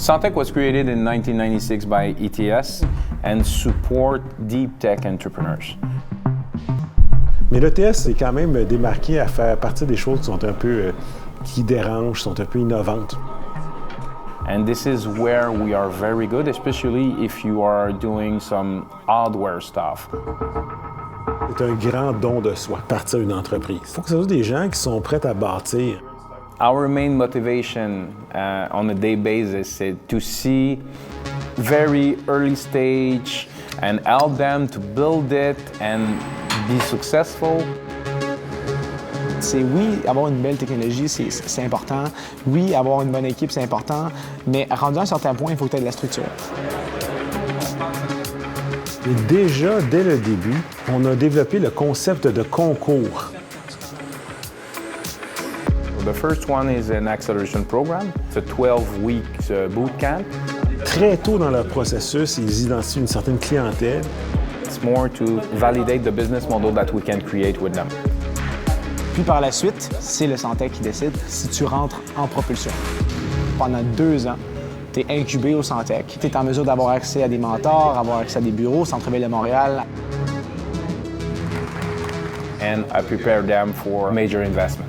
Centech was created in 1996 by ETS and support deeptech entrepreneurs. Mais l'ETS est quand même démarqué à faire partie des choses qui sont un peu qui dérangent, sont un peu innovantes. And this is where we are very good, especially if you are doing some hardware stuff. C'est un grand don de soi, partir une entreprise. Il faut que ce soit des gens qui sont prêts à bâtir. Our main motivation on a day basis is to see very early stage and help them to build it and be successful. C'est oui, avoir une belle technologie, c'est important. Oui, avoir une bonne équipe, c'est important. Mais rendu à un certain point, il faut que tu aies de la structure. Et déjà, dès le début, on a développé le concept de concours. The first one is an Acceleration Program. It's a 12-week boot camp. Très tôt dans leur processus, ils identifient une certaine clientèle. It's more to validate the business model that we can create with them. Puis par la suite, c'est le Centech qui décide si tu rentres en propulsion. Pendant 2 ans, tu es incubé au Centech. Tu es en mesure d'avoir accès à des mentors, avoir accès à des bureaux, centre-ville de Montréal. And I prepare them for major investment.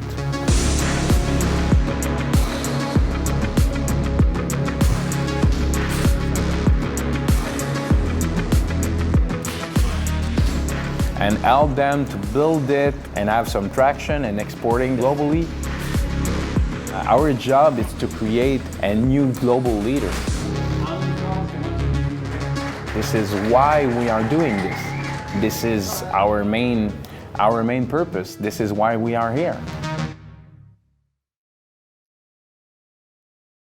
And help them to build it and have some traction and exporting globally. Our job is to create a new global leader. This is why we are doing this. This is our main purpose. This is why we are here.